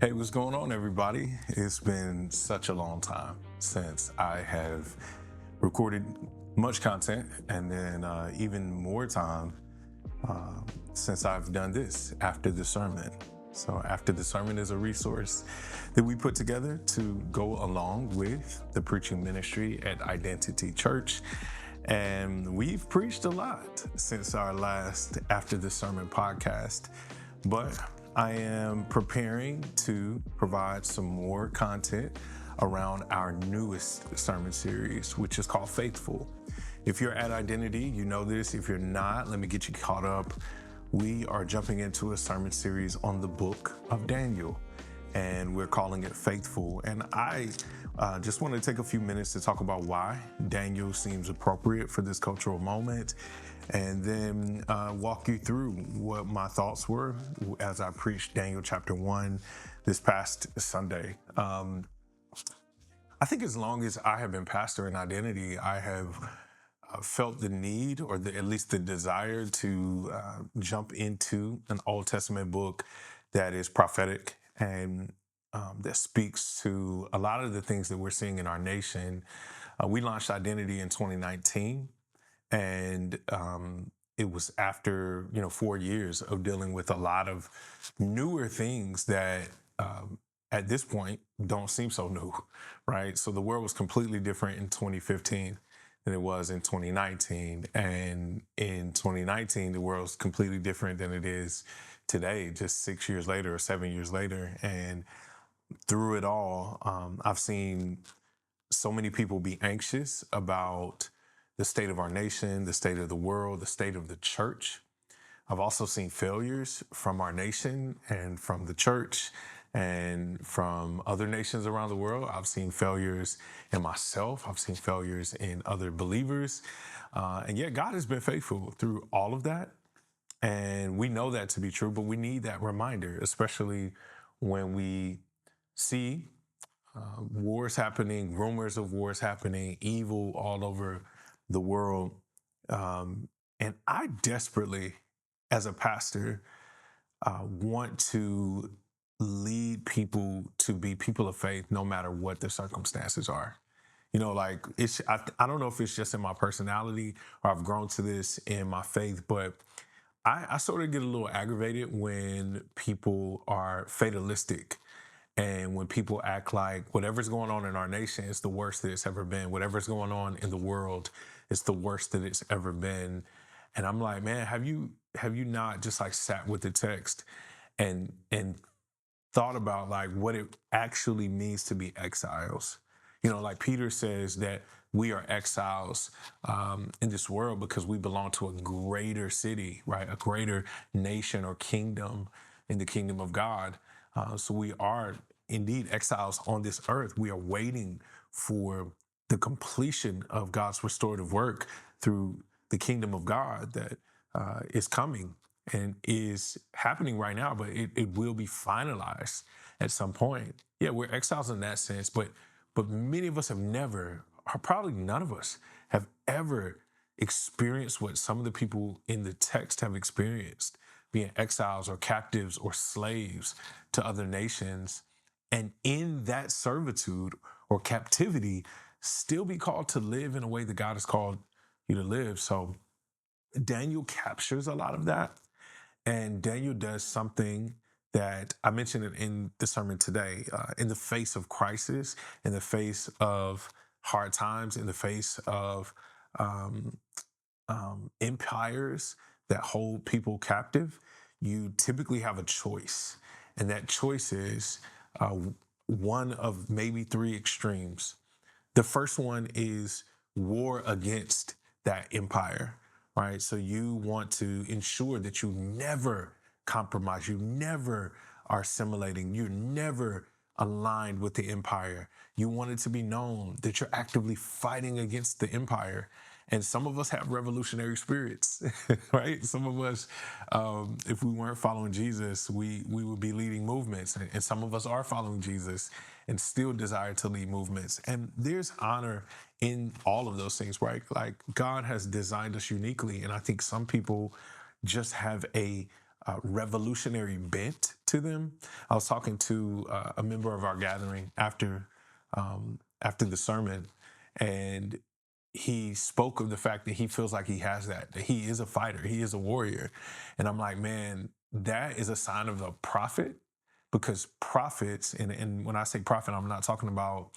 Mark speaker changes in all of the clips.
Speaker 1: Hey, what's going on, everybody? It's been such a long time since I have recorded much content, and then even more time uh, since I've done this after the sermon. So, after the sermon is a resource that we put together to go along with the preaching ministry at Identity Church. And we've preached a lot since our last After the Sermon podcast, but I am preparing to provide some more content around our newest sermon series, which is called Faithful. If you're at Identity, you know this. If you're not, let me get you caught up. We are jumping into a sermon series on the book of Daniel, and we're calling it Faithful. And I just want to take a few minutes to talk about why Daniel seems appropriate for this cultural moment, and then walk you through what my thoughts were as I preached Daniel chapter 1 this past Sunday. I think as long as I have been pastor in Identity, I have felt the need, or at least the desire, to jump into an Old Testament book that is prophetic and that speaks to a lot of the things that we're seeing in our nation. We launched Identity in 2019, and it was after 4 years of dealing with a lot of newer things that at this point don't seem so new, right? So the world was completely different in 2015 than it was in 2019, and in 2019 the world's completely different than it is today, just 6 years later or 7 years later. And through it all, I've seen so many people be anxious about the state of our nation, the state of the world, the state of the church. I've also seen failures from our nation and from the church and from other nations around the world. I've seen failures in myself. I've seen failures in other believers. And yet God has been faithful through all of that. And we know that to be true, but we need that reminder, especially when we see wars happening, rumors of wars happening, evil all over the world. And I desperately, as a pastor, want to lead people to be people of faith no matter what the circumstances are. Like I don't know if it's just in my personality or I've grown to this in my faith, but I sort of get a little aggravated when people are fatalistic and when people act like whatever's going on in our nation is the worst that it's ever been. Whatever's going on in the world is the worst that it's ever been. And I'm like, man, have you not just like sat with the text and thought about like what it actually means to be exiles? Like Peter says that we are exiles in this world because we belong to a greater city, right? A greater nation or kingdom in the kingdom of God. So we are indeed exiles on this earth. We are waiting for the completion of God's restorative work through the kingdom of God that is coming and is happening right now, but it will be finalized at some point. Yeah, we're exiles in that sense, but many of us have never, or probably none of us, have ever experienced what some of the people in the text have experienced, being exiles or captives or slaves to other nations. And in that servitude or captivity, still be called to live in a way that God has called you to live. So Daniel captures a lot of that. And Daniel does something that I mentioned it in the sermon today. In the face of crisis, in the face of hard times, in the face of um, empires that hold people captive, you typically have a choice. And that choice is uh, one of maybe three extremes. The first one is war against that empire, right? So you want to ensure that you never compromise, you never are assimilating, you're never aligned with the empire. You want it to be known that you're actively fighting against the empire. And some of us have revolutionary spirits, right? Some of us, if we weren't following Jesus, we would be leading movements. And some of us are following Jesus and still desire to lead movements. And there's honor in all of those things, right? Like God has designed us uniquely. And I think some people just have a revolutionary bent to them. I was talking to a member of our gathering after the sermon, and he spoke of the fact that he feels like he has that he is a fighter, he is a warrior. And I'm like, man, that is a sign of a prophet, because prophets, and when I say prophet, I'm not talking about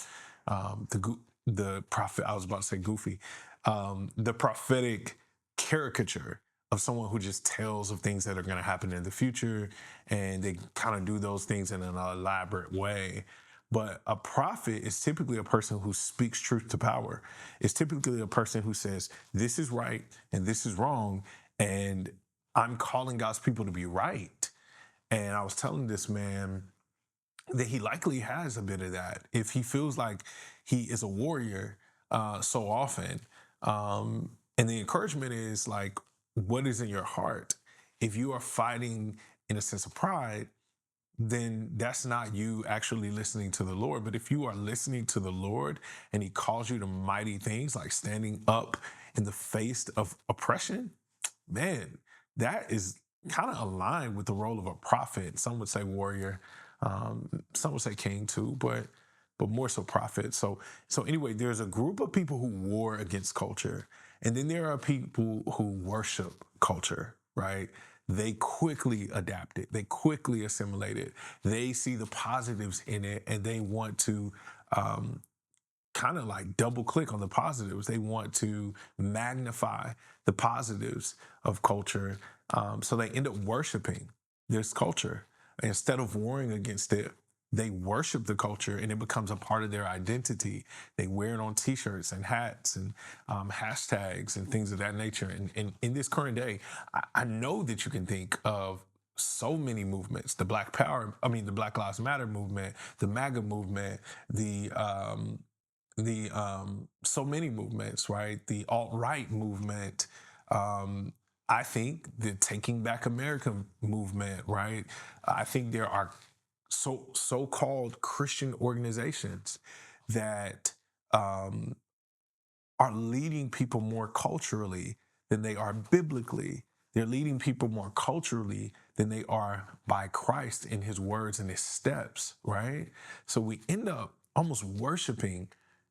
Speaker 1: the prophet. I was about to say goofy, the prophetic caricature of someone who just tells of things that are going to happen in the future, and they kind of do those things in an elaborate way. But a prophet is typically a person who speaks truth to power. It's typically a person who says, this is right and this is wrong, and I'm calling God's people to be right. And I was telling this man that he likely has a bit of that if he feels like he is a warrior so often. And the encouragement is like, what is in your heart? If you are fighting in a sense of pride, then that's not you actually listening to the Lord. But if you are listening to the Lord and he calls you to mighty things like standing up in the face of oppression, man, that is kind of aligned with the role of a prophet. Some would say warrior, some would say king too, but more so prophet. So anyway, there's a group of people who war against culture, and then there are people who worship culture, right? They quickly adapt it, they quickly assimilate it, they see the positives in it, and they want to um, kind of like double click on the positives. They want to magnify the positives of culture. So they end up worshiping this culture. Instead of warring against it, they worship the culture, and it becomes a part of their identity. They wear it on t-shirts and hats and hashtags and things of that nature. And in this current day, I know that you can think of so many movements: the Black Lives Matter movement, the MAGA movement, the so many movements, right? The alt-right movement. Um, I think the Taking Back America movement, right? I think there are so-called Christian organizations that um, are leading people more culturally than they are biblically. They're leading people more culturally than they are by Christ in his words and his steps, right? So we end up almost worshiping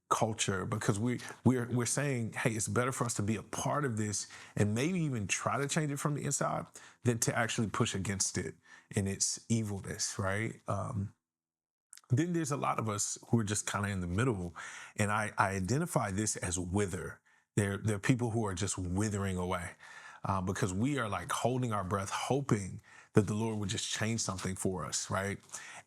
Speaker 1: culture because we're saying, hey, it's better for us to be a part of this and maybe even try to change it from the inside than to actually push against it in its evilness, right? Then there's a lot of us who are just kind of in the middle, and I identify this as wither. There are people who are just withering away because we are like holding our breath, hoping that the Lord would just change something for us, right?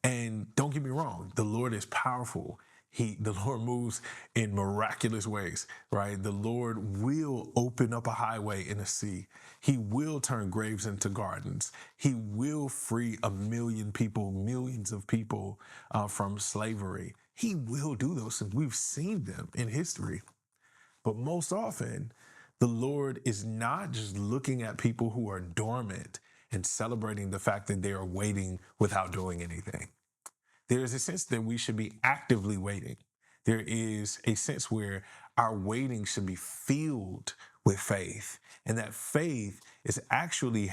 Speaker 1: And don't get me wrong, the Lord is powerful. The Lord moves in miraculous ways, right? The Lord will open up a highway in the sea. He will turn graves into gardens. He will free a million people, millions of people from slavery. He will do those things. We've seen them in history. But most often, the Lord is not just looking at people who are dormant and celebrating the fact that they are waiting without doing anything. There is a sense that we should be actively waiting. There is a sense where our waiting should be filled with faith, and that faith is actually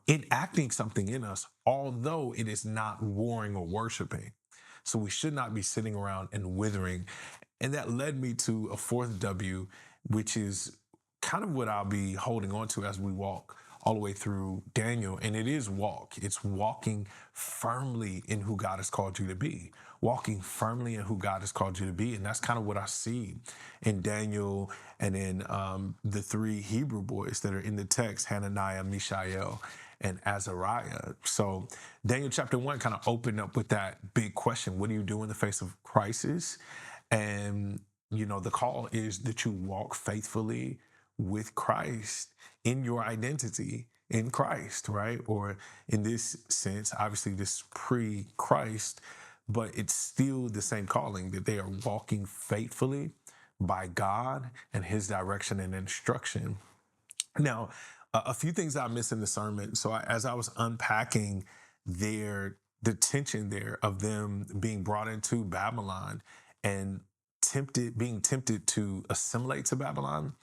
Speaker 1: enacting something in us, although it is not warring or worshiping. So we should not be sitting around and withering. And that led me to a fourth W, which is kind of what I'll be holding on to as we walk all the way through Daniel. And it is walk. It's walking firmly in who God has called you to be, walking firmly in who God has called you to be. And that's kind of what I see in Daniel and in the three Hebrew boys that are in the text: Hananiah, Mishael, and Azariah. So Daniel chapter 1 kind of opened up with that big question: what do you do in the face of crisis? And, the call is that you walk faithfully with Christ in your identity in Christ, right? Or in this sense, obviously, this pre Christ, but it's still the same calling that they are walking faithfully by God and his direction and instruction. Now, a few things I missed in the sermon. So as I was unpacking the tension there of them being brought into Babylon and being tempted to assimilate to Babylon,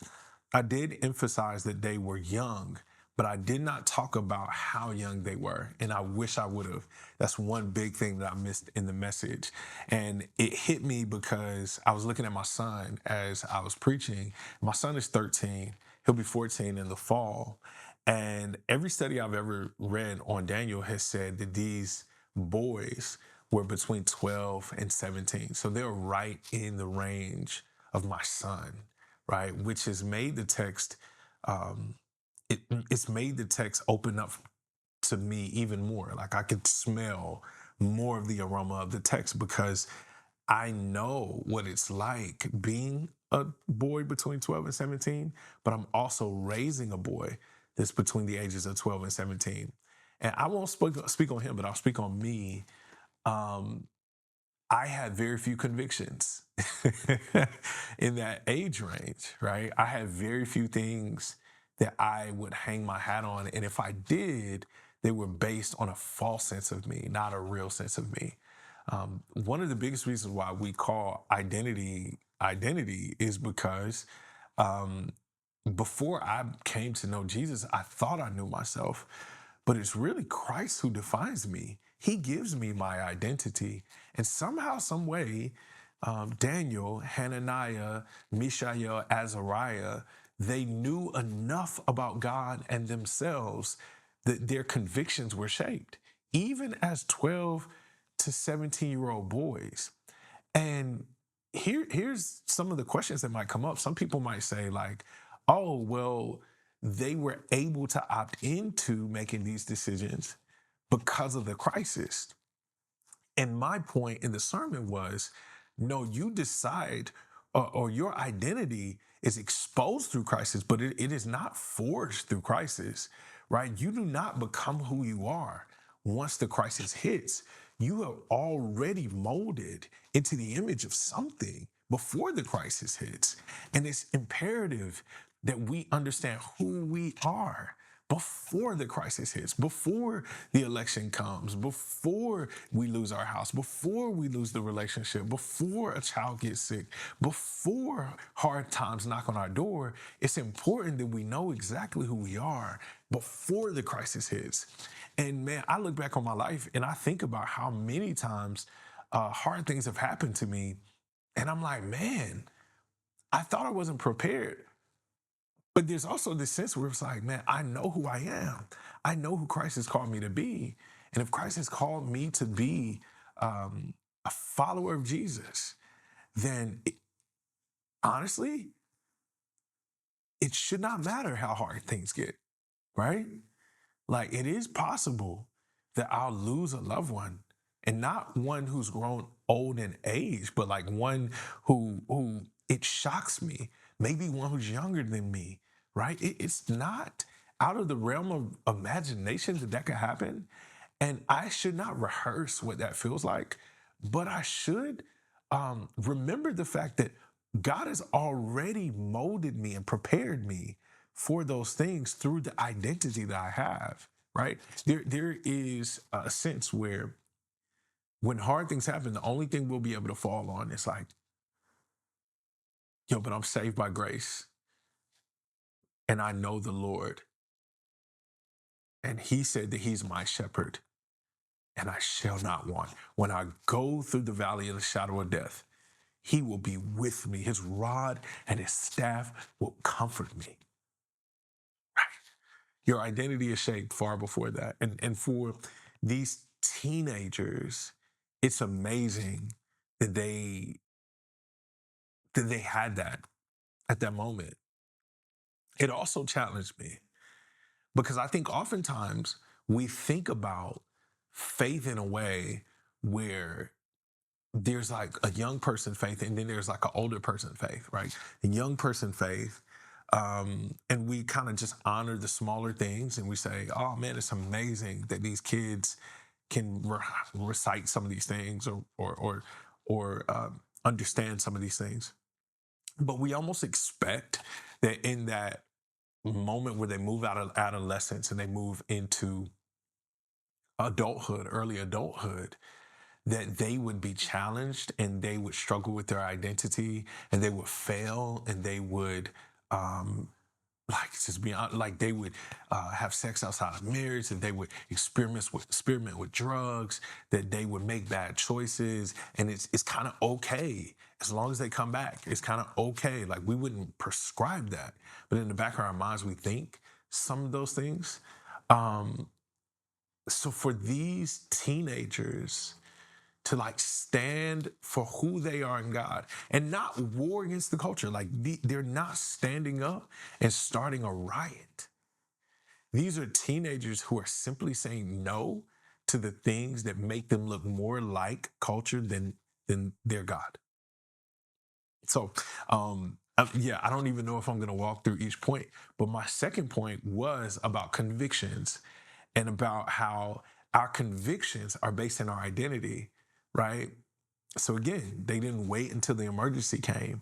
Speaker 1: I did emphasize that they were young, but I did not talk about how young they were. And I wish I would have. That's one big thing that I missed in the message. And it hit me because I was looking at my son as I was preaching. My son is 13, he'll be 14 in the fall. And every study I've ever read on Daniel has said that these boys were between 12 and 17. So they're right in the range of my son, right? Which has made the text, um, it's made the text open up to me even more. Like I could smell more of the aroma of the text because I know what it's like being a boy between 12 and 17, but I'm also raising a boy that's between the ages of 12 and 17. And I won't speak on him, but I'll speak on me. Um, I had very few convictions in that age range, right? I had very few things that I would hang my hat on. And if I did, they were based on a false sense of me, not a real sense of me. One of the biggest reasons why we call identity is because um, before I came to know Jesus, I thought I knew myself, but it's really Christ who defines me. He gives me my identity. And somehow, some way, Daniel, Hananiah, Mishael, Azariah, they knew enough about God and themselves that their convictions were shaped, even as 12 to 17-year-old boys. And here's some of the questions that might come up. Some people might say, like, oh, well, they were able to opt into making these decisions because of the crisis. And my point in the sermon was, no, you decide, or your identity is exposed through crisis, but it is not forged through crisis, right? You do not become who you are once the crisis hits. You are already molded into the image of something before the crisis hits. And it's imperative that we understand who we are before the crisis hits, before the election comes, before we lose our house, before we lose the relationship, before a child gets sick, before hard times knock on our door. It's important that we know exactly who we are before the crisis hits. And man, I look back on my life and I think about how many times hard things have happened to me. And I'm like, man, I thought I wasn't prepared. But there's also this sense where it's like, man, I know who I am. I know who Christ has called me to be. And if Christ has called me to be a follower of Jesus, then honestly, it should not matter how hard things get, right? Like it is possible that I'll lose a loved one, and not one who's grown old in age, but like one who it shocks me, maybe one who's younger than me, right? It's not out of the realm of imagination that that could happen. And I should not rehearse what that feels like, but I should remember the fact that God has already molded me and prepared me for those things through the identity that I have, right? There is a sense where when hard things happen, the only thing we'll be able to fall on is like, yo, but I'm saved by grace and I know the Lord. And he said that he's my shepherd and I shall not want. When I go through the valley of the shadow of death, he will be with me. His rod and his staff will comfort me. Your identity is shaped far before that. And for these teenagers, it's amazing that they had that at that moment. It also challenged me because I think oftentimes we think about faith in a way where there's like a young person faith and then there's like an older person faith, right? A young person faith, and we kind of just honor the smaller things and we say, oh man, it's amazing that these kids can recite some of these things or understand some of these things. But we almost expect that in that moment where they move out of adolescence and they move into adulthood, early adulthood, that they would be challenged and they would struggle with their identity and they would fail and they would um, like just beyond, like they would have sex outside of marriage, that they would experiment with drugs, that they would make bad choices, and it's kind of okay as long as they come back. It's kind of okay. Like we wouldn't prescribe that, but in the back of our minds, we think some of those things. Um, so for these teenagers to like stand for who they are in God and not war against the culture. Like they're not standing up and starting a riot. These are teenagers who are simply saying no to the things that make them look more like culture than their God. So, yeah, I don't even know if I'm going to walk through each point, but my second point was about convictions and about how our convictions are based in our identity, right? So again, they didn't wait until the emergency came.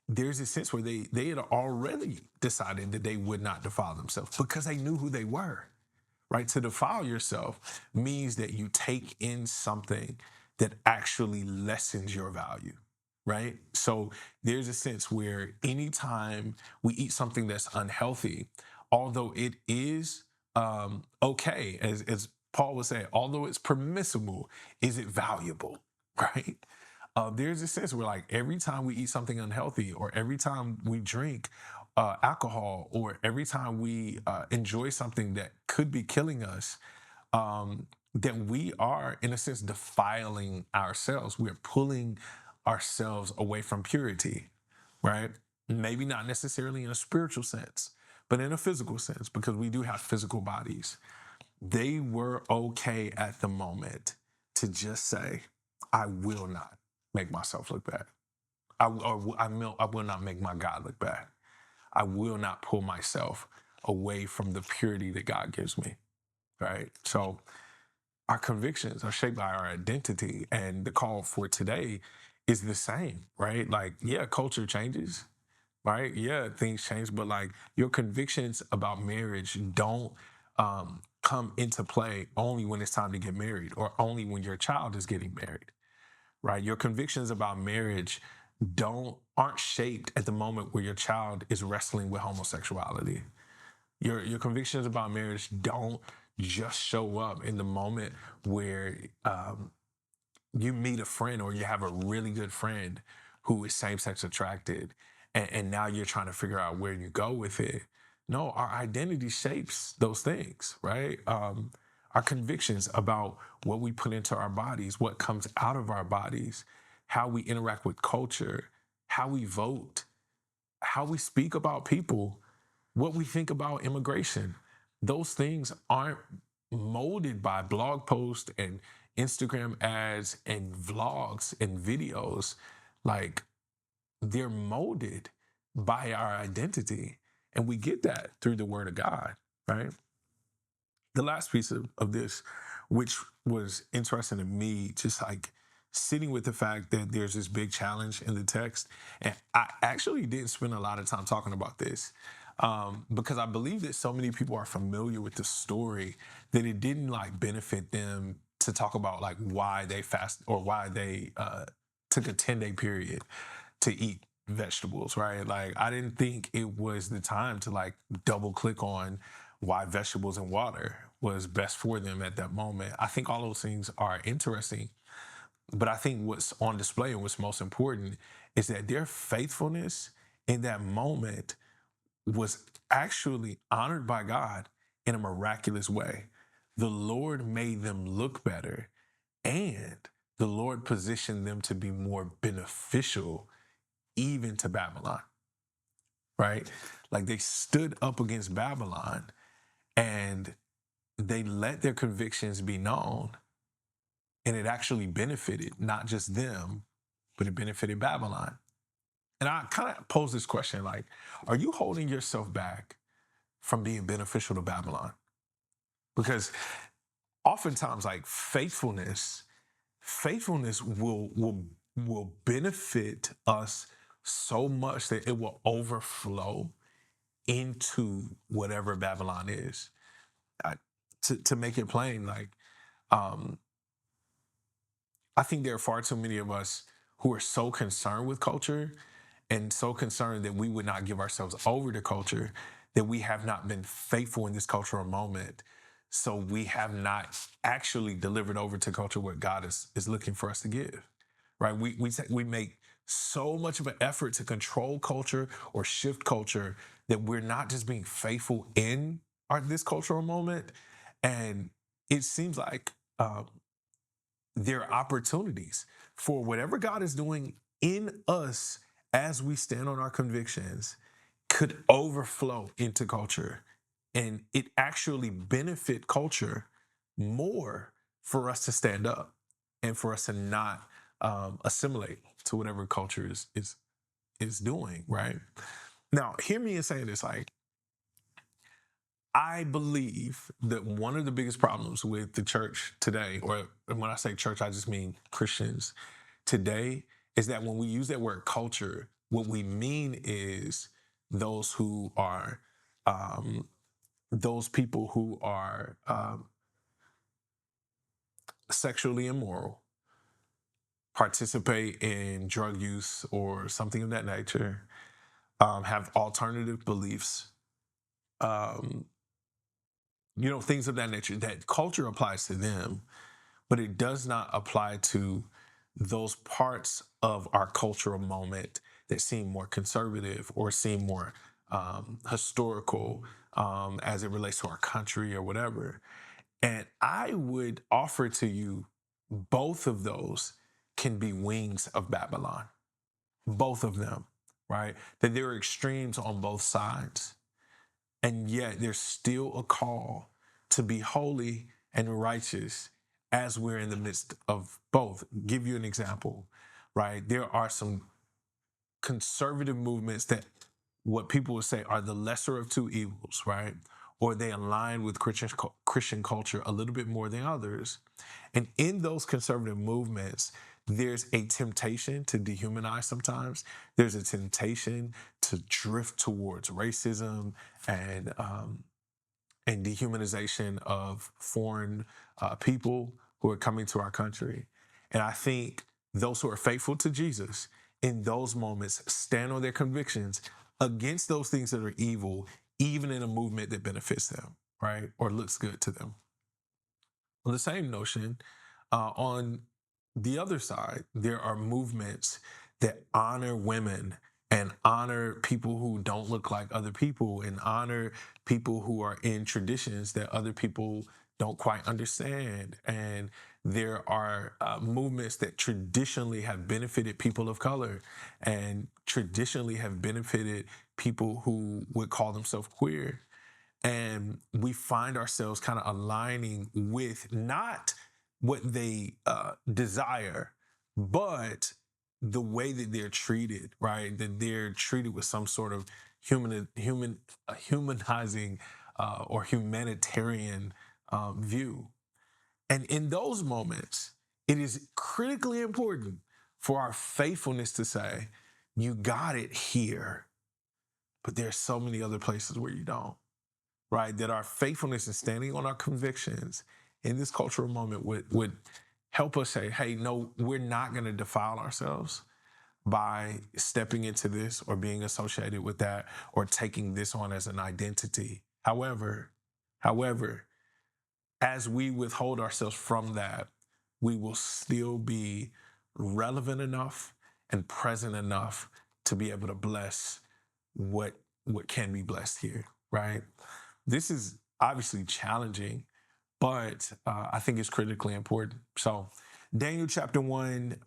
Speaker 1: There's a sense where they had already decided that they would not defile themselves because they knew who they were, right? To defile yourself means that you take in something that actually lessens your value, right? So there's a sense where anytime we eat something that's unhealthy, although it is okay, as Paul would say, although it's permissible, is it valuable, right? There's a sense where like every time we eat something unhealthy or every time we drink alcohol or every time we enjoy something that could be killing us, that we are, in a sense, defiling ourselves. We're pulling ourselves away from purity, right? Maybe not necessarily in a spiritual sense, but in a physical sense, because we do have physical bodies. They were okay at the moment to just say, I will not make myself look bad. I will not make my God look bad. I will not pull myself away from the purity that God gives me, right? So our convictions are shaped by our identity, and the call for today is the same, right? Like, yeah, culture changes, right? Yeah, things change, but like your convictions about marriage don't come into play only when it's time to get married or only when your child is getting married, right? Your convictions about marriage don't aren't shaped at the moment where your child is wrestling with homosexuality. Your convictions about marriage don't just show up in the moment where you meet a friend or you have a really good friend who is same-sex attracted, and now you're trying to figure out where you go with it. No, our identity shapes those things, right? Our convictions about what we put into our bodies, what comes out of our bodies, how we interact with culture, how we vote, how we speak about people, what we think about immigration. Those things aren't molded by blog posts and Instagram ads and vlogs and videos. Like they're molded by our identity. And we get that through the word of God, right? The last piece of this, which was interesting to me, just like sitting with the fact that there's this big challenge in the text. And I actually didn't spend a lot of time talking about this because I believe that so many people are familiar with the story that it didn't like benefit them to talk about like why they fast or why they took a 10-day period to eat vegetables, right? Like I didn't think it was the time to like double click on why vegetables and water was best for them at that moment. I think all those things are interesting, but I think what's on display and what's most important is that their faithfulness in that moment was actually honored by God in a miraculous way. The Lord made them look better, and the Lord positioned them to be more beneficial even to Babylon, right? Like they stood up against Babylon and they let their convictions be known, and it actually benefited not just them, but it benefited Babylon. And I kind of pose this question like, are you holding yourself back from being beneficial to Babylon? Because oftentimes, like faithfulness will benefit us so much that it will overflow into whatever Babylon is. I, to make it plain, like um, I think there are far too many of us who are so concerned with culture and so concerned that we would not give ourselves over to culture that we have not been faithful in this cultural moment. So we have not actually delivered over to culture what God is looking for us to give, right? We make so much of an effort to control culture or shift culture that we're not just being faithful in this cultural moment. And it seems like there are opportunities for whatever God is doing in us as we stand on our convictions could overflow into culture, and it actually benefit culture more for us to stand up and for us to not assimilate to whatever culture is doing, right? Now hear me in saying this, like, I believe that one of the biggest problems with the church today, or when I say church, I just mean Christians today, is that when we use that word culture, what we mean is those who are, those people who are sexually immoral, participate in drug use or something of that nature, have alternative beliefs, um, things of that nature. That culture applies to them, but it does not apply to those parts of our cultural moment that seem more conservative or seem more historical as it relates to our country or whatever. And I would offer to you both of those can be wings of Babylon, both of them, right? That there are extremes on both sides. And yet there's still a call to be holy and righteous as we're in the midst of both. Give you an example, right? There are some conservative movements that what people would say are the lesser of two evils, right? Or they align with Christian culture a little bit more than others. And in those conservative movements, there's a temptation to dehumanize sometimes. There's a temptation to drift towards racism and dehumanization of foreign people who are coming to our country. And I think those who are faithful to Jesus in those moments stand on their convictions against those things that are evil, even in a movement that benefits them, right? Or looks good to them. On the same notion, on the other side, there are movements that honor women and honor people who don't look like other people and honor people who are in traditions that other people don't quite understand. And there are movements that traditionally have benefited people of color and traditionally have benefited people who would call themselves queer. And we find ourselves kind of aligning with not what they desire, but the way that they're treated, right? That they're treated with some sort of humanizing or humanitarian view. And in those moments, it is critically important for our faithfulness to say, you got it here, but there's so many other places where you don't, right? That our faithfulness and standing on our convictions in this cultural moment would help us say, hey, no, we're not going to defile ourselves by stepping into this or being associated with that or taking this on as an identity. However, as we withhold ourselves from that, we will still be relevant enough and present enough to be able to bless what can be blessed here, right? This is obviously challenging, but I think it's critically important. So, Daniel chapter 1,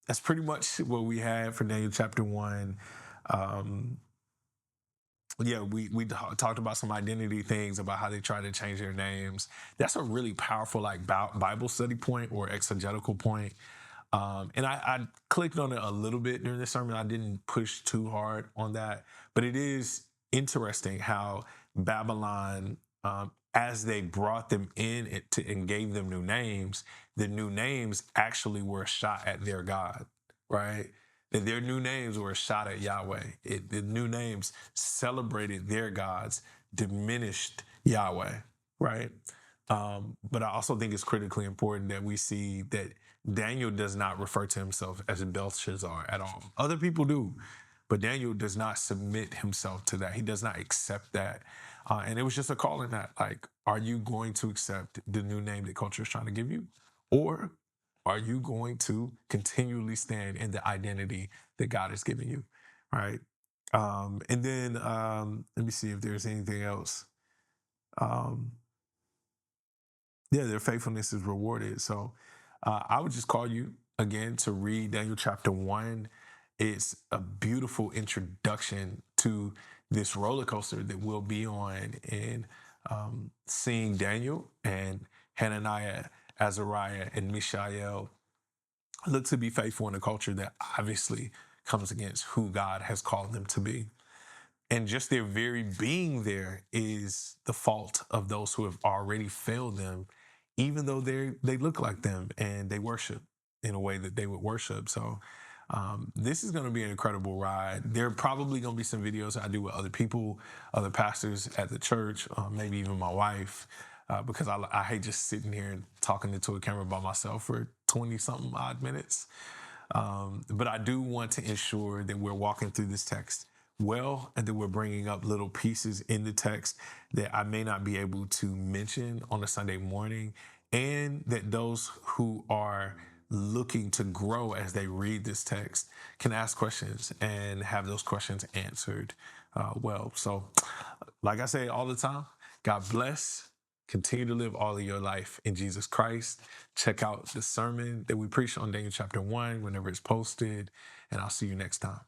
Speaker 1: that's pretty much what we had for Daniel chapter 1. Um, yeah, we talked about some identity things about how they try to change their names. That's a really powerful like Bible study point or exegetical point. And I clicked on it a little bit during the sermon. I didn't push too hard on that, but it is interesting how Babylon, as they brought them in and gave them new names, the new names actually were a shot at their God, right? That their new names were a shot at Yahweh. The new names celebrated their gods, diminished Yahweh, right? But I also think it's critically important that we see that Daniel does not refer to himself as Belshazzar at all. Other people do, But Daniel does not submit himself to that. He does not accept that. And it was just a call in that, like, are you going to accept the new name that culture is trying to give you? Or are you going to continually stand in the identity that God has given you? Right. And then let me see if there's anything else. Um, yeah, their faithfulness is rewarded. So I would just call you again to read Daniel chapter 1. It's a beautiful introduction to this roller coaster that we'll be on in seeing Daniel and Hananiah, Azariah, and Mishael look to be faithful in a culture that obviously comes against who God has called them to be. And just their very being there is the fault of those who have already failed them, even though they look like them and they worship in a way that they would worship. So this is going to be an incredible ride. There are probably going to be some videos I do with other people, other pastors at the church, maybe even my wife, because I hate just sitting here and talking into a camera by myself for 20 something odd minutes. But I do want to ensure that we're walking through this text well, and that we're bringing up little pieces in the text that I may not be able to mention on a Sunday morning, and that those who are looking to grow as they read this text can ask questions and have those questions answered well. So, like I say all the time, God bless. Continue to live all of your life in Jesus Christ. Check out the sermon that we preached on Daniel chapter 1 whenever it's posted, and I'll see you next time.